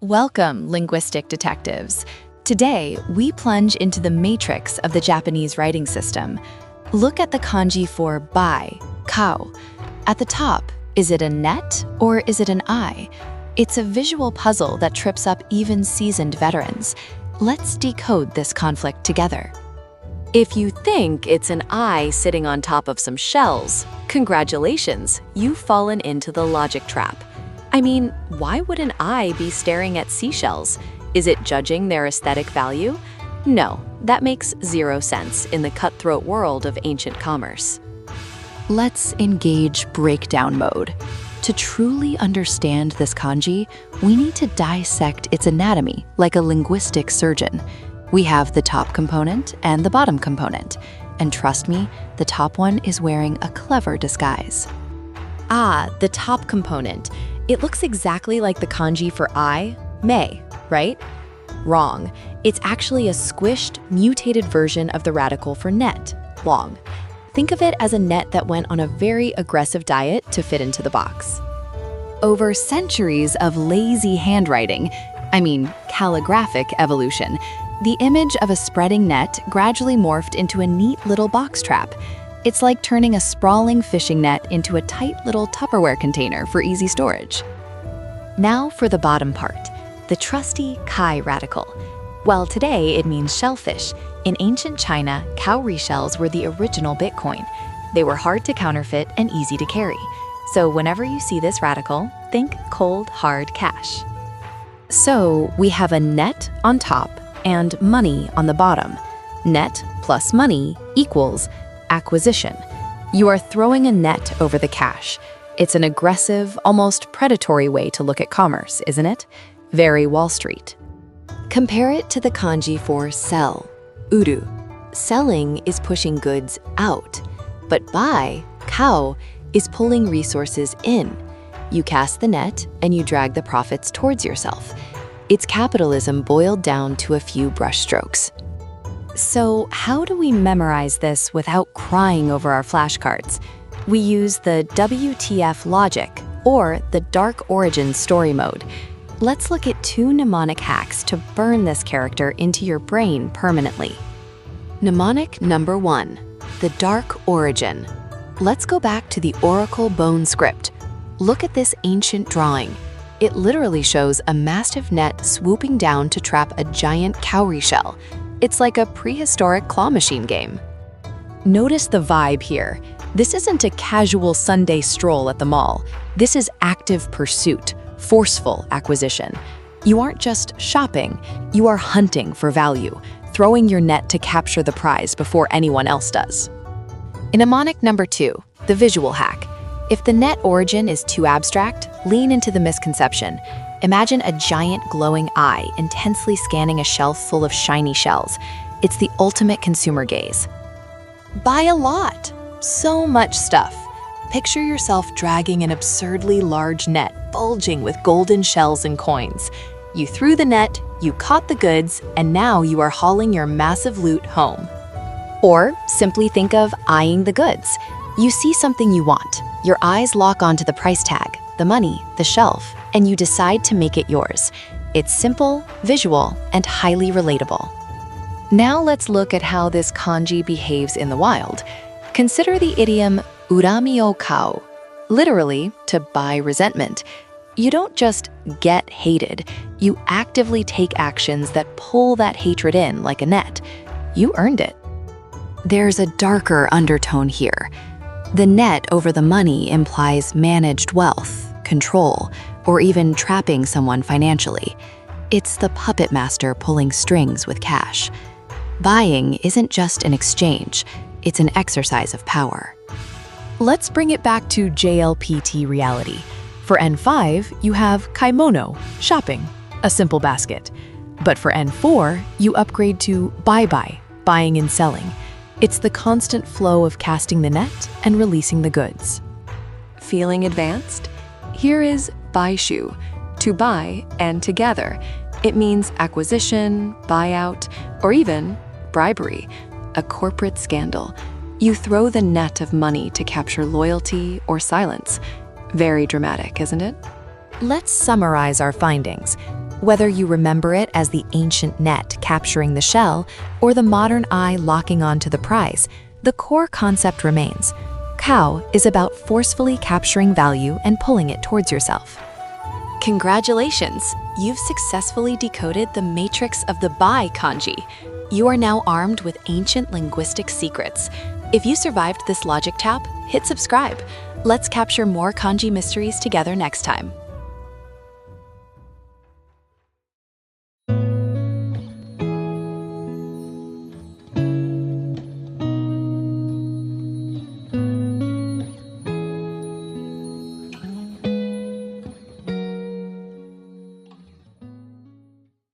Welcome, linguistic detectives. Today, we plunge into the matrix of the Japanese writing system. Look at the kanji for bai, cow. At the top, is it a net or is it an eye? It's a visual puzzle that trips up even seasoned veterans. Let's decode this conflict together. If you think it's an eye sitting on top of some shells, congratulations, you've fallen into the logic trap. I mean, why would an eye be staring at seashells? Is it judging their aesthetic value? No, that makes zero sense in the cutthroat world of ancient commerce. Let's engage breakdown mode. To truly understand this kanji, we need to dissect its anatomy like a linguistic surgeon. We have the top component and the bottom component. And trust me, the top one is wearing a clever disguise. Ah, the top component. It looks exactly like the kanji for eye, mei, right? Wrong. It's actually a squished, mutated version of the radical for net, long. Think of it as a net that went on a very aggressive diet to fit into the box. Over centuries of lazy handwriting, calligraphic evolution, the image of a spreading net gradually morphed into a neat little box trap. It's like turning a sprawling fishing net into a tight little Tupperware container for easy storage. Now for the bottom part, the trusty kai radical. While today it means shellfish, in ancient China, cowrie shells were the original Bitcoin. They were hard to counterfeit and easy to carry. So whenever you see this radical, think cold, hard cash. So we have a net on top and money on the bottom. Net plus money equals acquisition. You are throwing a net over the cash. It's an aggressive, almost predatory way to look at commerce, isn't it? Very Wall Street. Compare it to the kanji for sell, uru. Selling is pushing goods out, but bai, cow, is pulling resources in. You cast the net and you drag the profits towards yourself. It's capitalism boiled down to a few brushstrokes. So how do we memorize this without crying over our flashcards? We use the WTF logic, or the dark origin story mode. Let's look at 2 mnemonic hacks to burn this character into your brain permanently. Mnemonic number 1, the dark origin. Let's go back to the Oracle bone script. Look at this ancient drawing. It literally shows a massive net swooping down to trap a giant cowrie shell. It's like a prehistoric claw machine game. Notice the vibe here. This isn't a casual Sunday stroll at the mall. This is active pursuit, forceful acquisition. You aren't just shopping, you are hunting for value, throwing your net to capture the prize before anyone else does. Mnemonic number 2, the visual hack. If the net origin is too abstract, lean into the misconception. Imagine a giant glowing eye intensely scanning a shelf full of shiny shells. It's the ultimate consumer gaze. Buy a lot. So much stuff. Picture yourself dragging an absurdly large net bulging with golden shells and coins. You threw the net, you caught the goods, and now you are hauling your massive loot home. Or simply think of eyeing the goods. You see something you want. Your eyes lock onto the price tag, the money, the shelf, and you decide to make it yours. It's simple, visual, and highly relatable. Now let's look at how this kanji behaves in the wild. Consider the idiom urami o kau, literally to buy resentment. You don't just get hated, you actively take actions that pull that hatred in like a net. You earned it. There's a darker undertone here. The net over the money implies managed wealth, control, or even trapping someone financially. It's the puppet master pulling strings with cash. Buying isn't just an exchange, it's an exercise of power. Let's bring it back to JLPT reality. For N5, you have kaimono, shopping, a simple basket. But for N4, you upgrade to buy, buying and selling. It's the constant flow of casting the net and releasing the goods. Feeling advanced? Here is baishu, to buy and to gather. It means acquisition, buyout, or even bribery, a corporate scandal. You throw the net of money to capture loyalty or silence. Very dramatic, isn't it? Let's summarize our findings. Whether you remember it as the ancient net capturing the shell or the modern eye locking onto the prize, the core concept remains. Cow is about forcefully capturing value and pulling it towards yourself. Congratulations! You've successfully decoded the matrix of the Bai kanji. You are now armed with ancient linguistic secrets. If you survived this logic tap, hit subscribe. Let's capture more kanji mysteries together next time.